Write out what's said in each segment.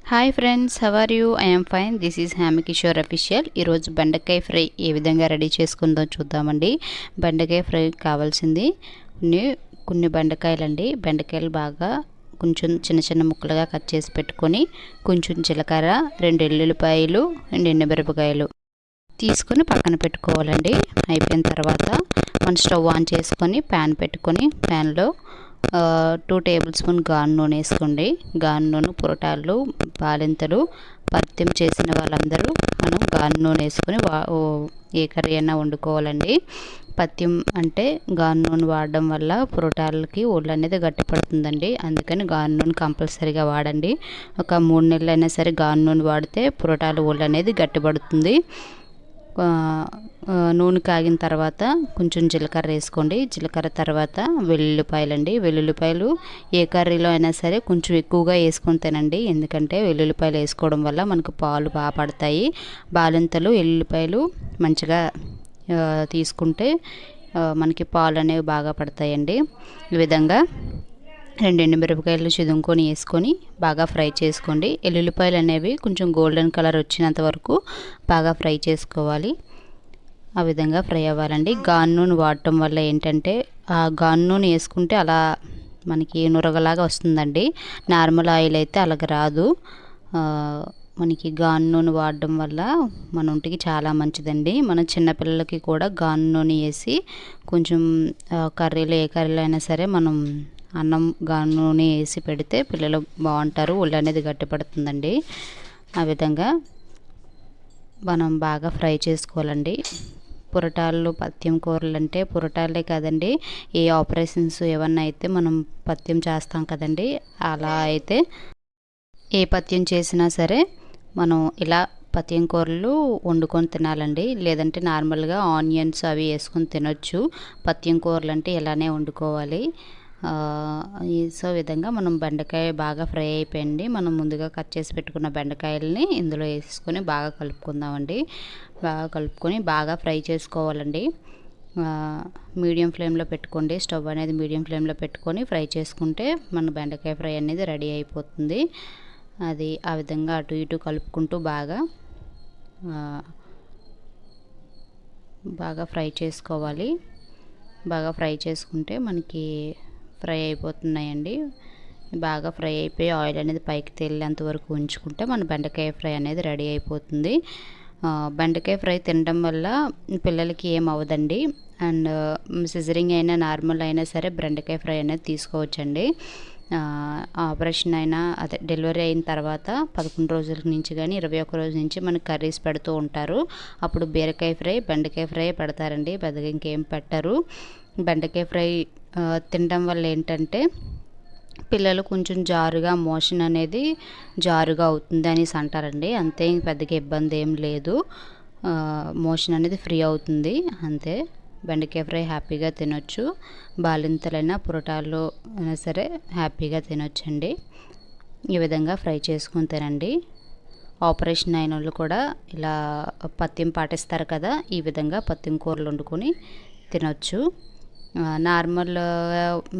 Hi friends, how are you? I'm fine. This is hemakishore official. ఈరోజు బెండకాయ fry ఏ విధంగా ready చేసుకుందో చూద్దామండి. బెండకాయ ఫ్రై కావాల్సింది కొన్ని కొన్ని బెండకాయలండి. బెండకాయలు బాగా కొంచెం చిన్న చిన్న ముక్కలుగా కట్ చేసి పెట్టుకొని, కొంచెం జీలకర్ర, 2 ఎల్లుల్లిపాయలు, 2 ఎండుమిరపకాయలు తీసుకొని పక్కన పెట్టుకోవాలండి. అయిపోయిన తర్వాత మనం స్టవ్ ఆన్ చేసుకొని ప్యాన్ పెట్టుకొని, ప్యాన్లో 2 టేబుల్ స్పూన్ గాను నూనె వేసుకోండి. గాను నూనె, పురటాలు, బాలింతలు, పత్యం చేసిన వాళ్ళందరూ మనం గాను నూనె వేసుకొని ఏ కర్రీ అయినా వండుకోవాలండి. పత్యం అంటే గాను నూనె వాడడం వల్ల పురటాలకి ఒళ్ళు అనేది గట్టిపడుతుందండి. అందుకని గాను నూనె కంపల్సరీగా వాడండి. ఒక 3 నెలలైనా సరే గాను నూనె వాడితే పురటాలు ఒళ్ళు అనేది గట్టిపడుతుంది. నూనె కాగిన తర్వాత కొంచెం జీలకర్ర వేసుకోండి. జీలకర్ర తర్వాత వెల్లుల్లిపాయలండి. వెల్లుల్లిపాయలు ఏ కర్రీలో అయినా సరే కొంచెం ఎక్కువగా వేసుకొని తినండి. ఎందుకంటే వెల్లుల్లిపాయలు వేసుకోవడం వల్ల మనకు పాలు బాగా పడతాయి. బాలింతలు, ఎల్లుల్లిపాయలు మంచిగా తీసుకుంటే మనకి పాలు అనేవి బాగా పడతాయండి. ఈ విధంగా 2 ఎండుమిరపకాయలు చిదుముకొని వేసుకొని బాగా ఫ్రై చేసుకోండి. ఎల్లుల్లిపాయలు అనేవి కొంచెం గోల్డెన్ కలర్ వచ్చినంత వరకు బాగా ఫ్రై చేసుకోవాలి. ఆ విధంగా ఫ్రై అవ్వాలండి. గాను నూనె వాడటం వల్ల ఏంటంటే ఆ గాను నూనె వేసుకుంటే అలా మనకి నురగలాగా వస్తుందండి. నార్మల్ ఆయిల్ అయితే అలాగ రాదు. మనకి గాను నూనె వాడడం వల్ల మన ఒంటికి చాలా మంచిదండి. మన చిన్నపిల్లలకి కూడా గాను నూనె వేసి కొంచెం కర్రీలో ఏ కర్రీలో అయినా సరే మనం అన్నం గాను నూనె వేసి పెడితే పిల్లలు బాగుంటారు. ఒళ్ళు అనేది గట్టిపడుతుందండి. ఆ విధంగా మనం బాగా ఫ్రై చేసుకోవాలండి. పురటాలు, పత్యం కూరలు అంటే పురటాలే కాదండి, ఏ ఆపరేషన్స్ ఏమన్నా అయితే మనం పత్యం చేస్తాం కదండి. అలా అయితే ఏ పత్యం చేసినా సరే మనం ఇలా పత్యం కూరలు వండుకొని తినాలండి. లేదంటే నార్మల్గా ఆనియన్స్ అవి వేసుకొని తినొచ్చు. పత్యం కూరలు అంటే ఇలానే వండుకోవాలి. సో విధంగా మనం బెండకాయ బాగా ఫ్రై అయిపోయింది. మనం ముందుగా కట్ చేసి పెట్టుకున్న బెండకాయలని ఇందులో వేసుకొని బాగా కలుపుకుందామండి. బాగా కలుపుకొని బాగా ఫ్రై చేసుకోవాలండి. మీడియం ఫ్లేమ్లో పెట్టుకోండి. స్టవ్ అనేది మీడియం ఫ్లేమ్లో పెట్టుకొని ఫ్రై చేసుకుంటే మన బెండకాయ ఫ్రై అనేది రెడీ అయిపోతుంది. అది ఆ విధంగా అటు ఇటు కలుపుకుంటూ బాగా ఫ్రై చేసుకోవాలి. బాగా ఫ్రై చేసుకుంటే మనకి ఫ్రై అయిపోతున్నాయండి. బాగా ఫ్రై అయిపోయి ఆయిల్ అనేది పైకి తేలేంత వరకు ఉంచుకుంటే మన బెండకాయ ఫ్రై అనేది రెడీ అయిపోతుంది. బెండకాయ ఫ్రై తినడం వల్ల పిల్లలకి ఏం అవ్వదండి. అండ్ సిజరింగ్ అయినా నార్మల్ అయినా సరే బెండకాయ ఫ్రై అనేది తీసుకోవచ్చండి. ఆపరేషన్ అయినా అదే డెలివరీ అయిన తర్వాత 11 రోజుల నుంచి కానీ 21 రోజు నుంచి మనకి కర్రీస్ పెడుతూ ఉంటారు. అప్పుడు బీరకాయ ఫ్రై, బెండకాయ ఫ్రై పెడతారండి. పెద్దగా ఇంకేం పెట్టరు. బెండకాయ ఫ్రై తినడం వల్ల ఏంటంటే పిల్లలు కొంచెం జారుగా మోషన్ అనేది జారుగా అవుతుంది అనేసి అంటారండి. అంతే, పెద్దగా ఇబ్బంది ఏం లేదు. మోషన్ అనేది ఫ్రీ అవుతుంది అంతే. బెండకాయ ఫ్రై హ్యాపీగా తినొచ్చు. బాలింతలైనా పురటాలు అయినా సరే హ్యాపీగా తినొచ్చండి. ఈ విధంగా ఫ్రై చేసుకొని తినండి. ఆపరేషన్ అయిన వాళ్ళు కూడా ఇలా పత్యం పాటిస్తారు కదా, ఈ విధంగా పత్యం కూరలు వండుకొని తినొచ్చు. నార్మల్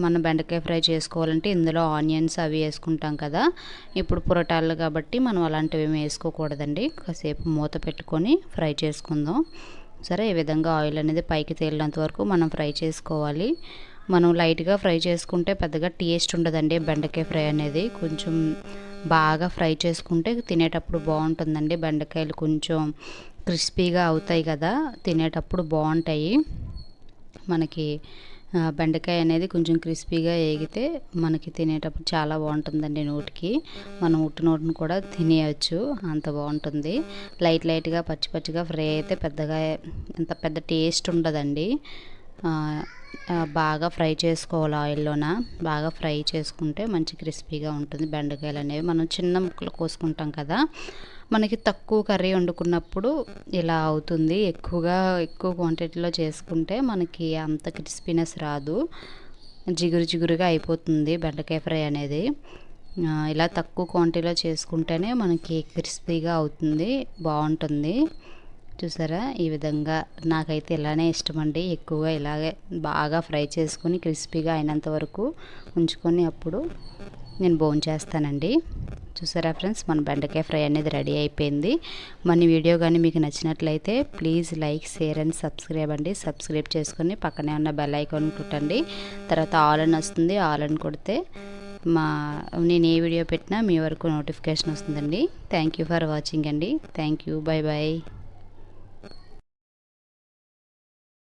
మనం బెండకాయ ఫ్రై చేసుకోవాలంటే ఇందులో ఆనియన్స్ అవి వేసుకుంటాం కదా. ఇప్పుడు పురటాలు కాబట్టి మనం అలాంటివి ఏమి వేసుకోకూడదండి. కాసేపు మూత పెట్టుకొని ఫ్రై చేసుకుందాం. సరే, ఈ విధంగా ఆయిల్ అనేది పైకి తేలినంత వరకు మనం ఫ్రై చేసుకోవాలి. మనం లైట్గా ఫ్రై చేసుకుంటే పెద్దగా టేస్ట్ ఉండదండి. బెండకాయ ఫ్రై అనేది కొంచెం బాగా ఫ్రై చేసుకుంటే తినేటప్పుడు బాగుంటుందండి. బెండకాయలు కొంచెం క్రిస్పీగా అవుతాయి కదా, తినేటప్పుడు బాగుంటాయి. మనకి బెండకాయ అనేది కొంచెం క్రిస్పీగా వేగితే మనకి తినేటప్పుడు చాలా బాగుంటుందండి. నోటికి మనం నోటిని కూడా తినేయచ్చు, అంత బాగుంటుంది. లైట్గా పచ్చిగా ఫ్రై అయితే పెద్దగా అంత పెద్ద టేస్ట్ ఉండదండి. బాగా ఫ్రై చేసుకోవాలి ఆయిల్లోన. బాగా ఫ్రై చేసుకుంటే మంచి క్రిస్పీగా ఉంటుంది. బెండకాయలు అనేవి మనం చిన్న ముక్కలు కోసుకుంటాం కదా, మనకి తక్కువ కర్రీ వండుకున్నప్పుడు ఇలా అవుతుంది. ఎక్కువ క్వాంటిటీలో చేసుకుంటే మనకి అంత క్రిస్పీనెస్ రాదు, జిగురుగా అయిపోతుంది బెండకాయ ఫ్రై అనేది. ఇలా తక్కువ క్వాంటిటీలో చేసుకుంటేనే మనకి క్రిస్పీగా అవుతుంది, బాగుంటుంది. చూసారా, ఈ విధంగా నాకైతే ఇలానే ఇష్టమండి. ఎక్కువగా ఇలాగే బాగా ఫ్రై చేసుకొని క్రిస్పీగా అయినంత వరకు ఉంచుకొని అప్పుడు నేను భోంచేస్తానండి. చూసారా ఫ్రెండ్స్, మన బెండకాయ ఫ్రై అనేది రెడీ అయిపోయింది. మన వీడియో కానీ మీకు నచ్చినట్లయితే please like, share and subscribe అండి. సబ్స్క్రైబ్ చేసుకొని పక్కనే ఉన్న బెల్ ఐకాన్ కొట్టండి. తర్వాత ఆల్ అని వస్తుంది, ఆల్ అని కొడితే నేను ఏ వీడియో పెట్టినా మీ వరకు నోటిఫికేషన్ వస్తుందండి. థ్యాంక్ యూ ఫర్ వాచింగ్ అండి. Thank you. Bye bye.